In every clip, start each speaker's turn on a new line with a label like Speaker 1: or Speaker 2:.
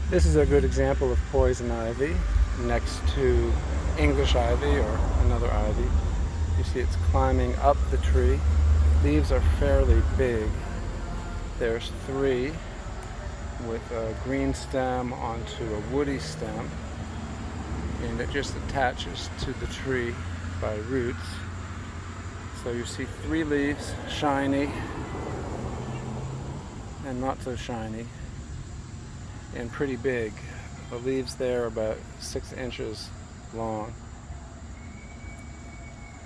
Speaker 1: This is a good example of poison ivy next to English ivy or another ivy. You see it's climbing up the tree. Leaves are fairly big. There's three with a green stem onto a woody stem, and it just attaches to the tree by roots. So you see three leaves, shiny and not so shiny, and pretty big. The leaves there are about 6 inches long.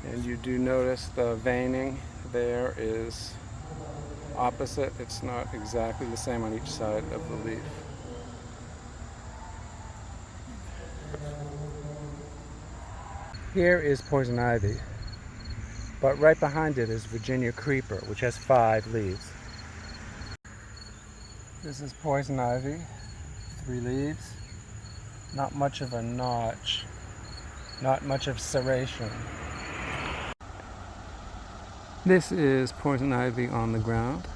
Speaker 1: And you do notice the veining there is opposite. It's not exactly the same on each side of the leaf. Here is poison ivy, but right behind it is Virginia creeper, which has 5 leaves. This is poison ivy, 3 leaves, not much of a notch, not much of serration. This is poison ivy on the ground.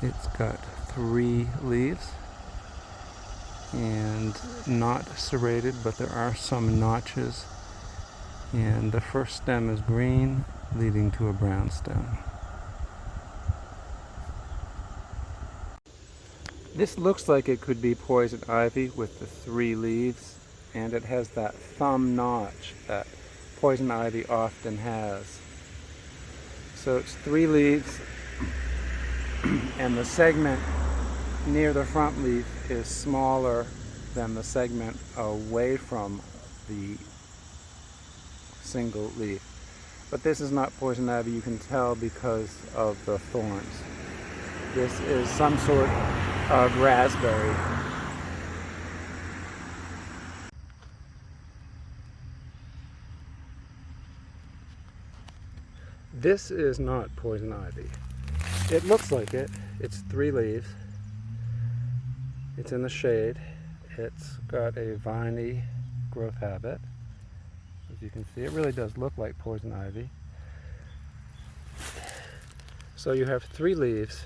Speaker 1: It's got 3 leaves and not serrated, but there are some notches. And the first stem is green, leading to a brown stem. This looks like it could be poison ivy with the 3 leaves, and it has that thumb notch that poison ivy often has. So it's 3 leaves, and the segment near the front leaf is smaller than the segment away from the single leaf. But this is not poison ivy, you can tell because of the thorns. This is some sort of raspberry. This is not poison ivy. It looks like it. It's 3 leaves. It's in the shade. It's got a viney growth habit. As you can see, it really does look like poison ivy. So you have 3 leaves,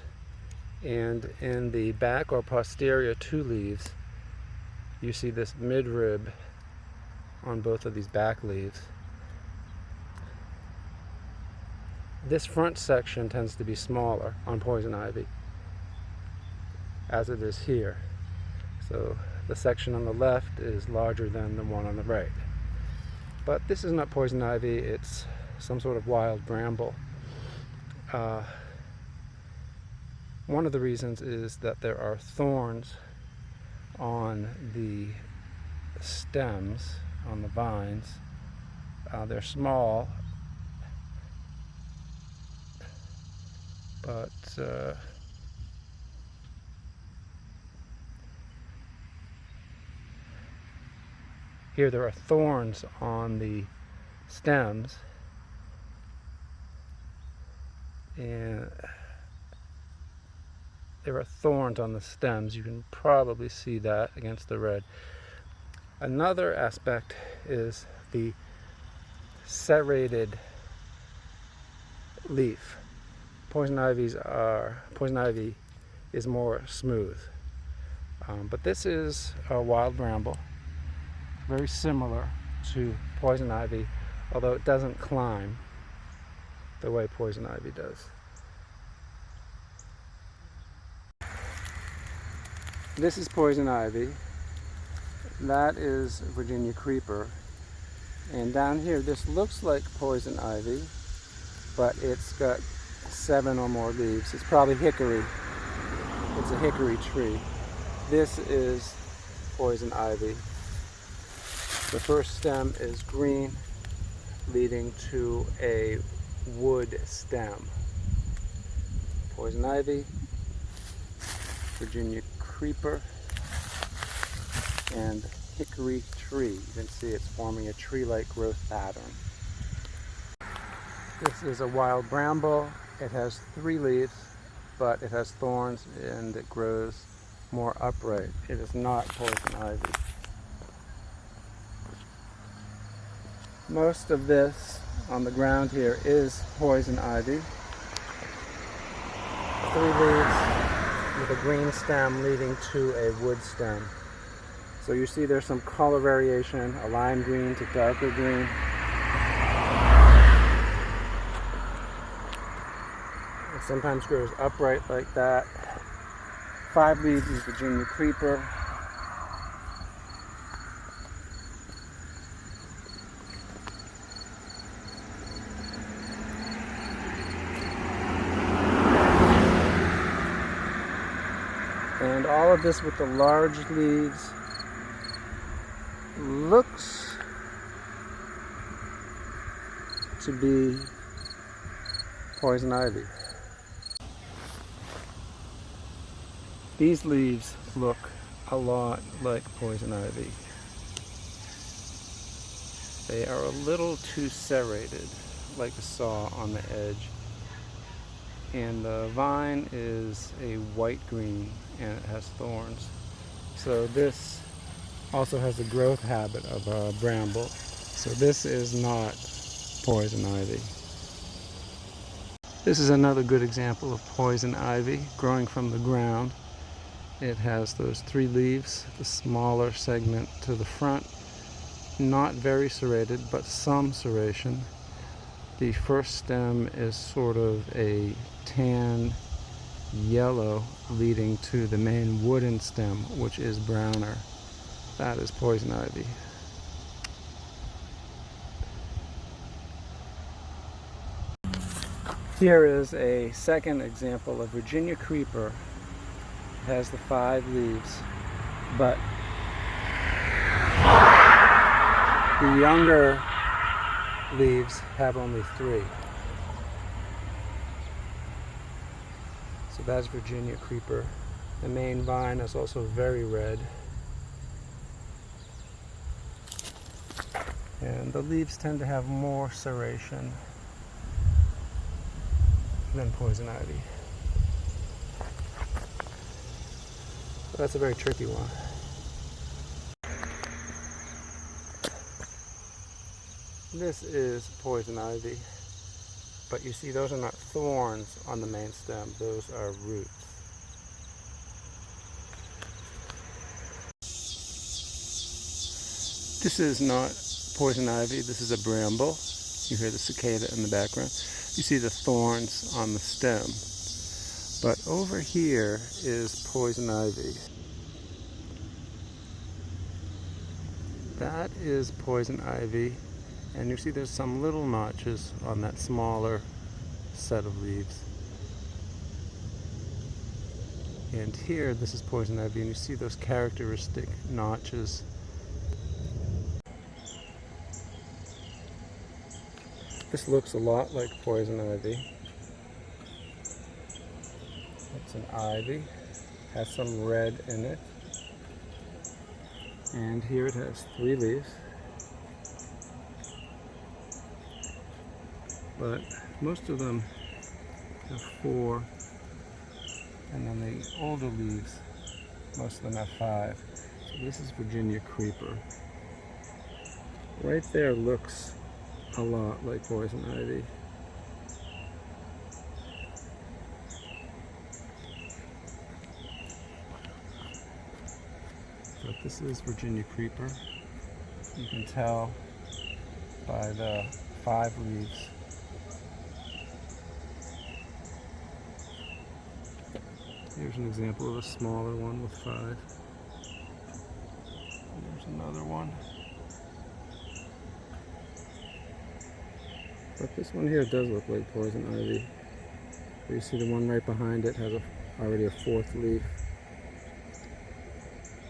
Speaker 1: and in the back or posterior 2 leaves, you see this midrib on both of these back leaves. This front section tends to be smaller on poison ivy, as it is here. So the section on the left is larger than the one on the right. But this is not poison ivy, it's some sort of wild bramble. One of the reasons is that there are thorns on the stems, on the vines. They're small, but here there are thorns on the stems, and there are thorns on the stems. You can probably see that against the red. Another aspect is the serrated leaf. Poison ivy is more smooth, but this is a wild bramble, very similar to poison ivy, although it doesn't climb the way poison ivy does. This is poison ivy. That is Virginia creeper. And down here, this looks like poison ivy, but it's got 7 or more leaves. It's probably hickory. It's a hickory tree. This is poison ivy. The first stem is green, leading to a wood stem. Poison ivy, Virginia creeper, and hickory tree. You can see it's forming a tree-like growth pattern. This is a wild bramble. It has 3 leaves, but it has thorns and it grows more upright. It is not poison ivy. Most of this on the ground here is poison ivy. 3 leaves with a green stem leading to a wood stem. So you see there's some color variation, a lime green to darker green. It sometimes grows upright like that. 5 leaves is Virginia creeper. And all of this with the large leaves looks to be poison ivy. These leaves look a lot like poison ivy. They are a little too serrated, like a saw on the edge. And the vine is a white green and it has thorns. So this also has the growth habit of a bramble. So this is not poison ivy. This is another good example of poison ivy growing from the ground. It has those 3 leaves, the smaller segment to the front, not very serrated, but some serration. The first stem is sort of a tan yellow leading to the main wooden stem, which is browner. That is poison ivy. Here is a second example of Virginia creeper. It has the 5 leaves, but the younger leaves have only 3. So that's Virginia creeper. The main vine is also very red. And the leaves tend to have more serration than poison ivy. So that's a very tricky one. This is poison ivy, but you see those are not thorns on the main stem, those are roots. This is not poison ivy, this is a bramble. You hear the cicada in the background. You see the thorns on the stem. But over here is poison ivy. That is poison ivy. And you see there's some little notches on that smaller set of leaves. And here, this is poison ivy, and you see those characteristic notches. This looks a lot like poison ivy. It's an ivy, has some red in it. And here it has 3 leaves. But most of them have 4. And then the older leaves, most of them have 5. So this is Virginia creeper. Right there looks a lot like poison ivy. But this is Virginia creeper. You can tell by the 5 leaves. Here's an example of a smaller one with 5. There's another one. But this one here does look like poison ivy. But you see the one right behind it has already a 4th leaf.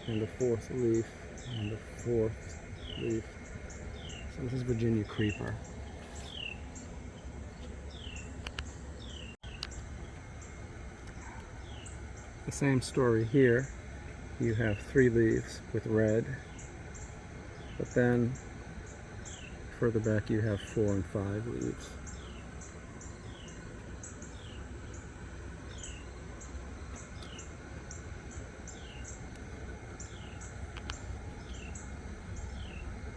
Speaker 1: And a 4th leaf. And a 4th leaf. So this is Virginia creeper. The same story here. You have 3 leaves with red, but then further back you have 4 and 5 leaves.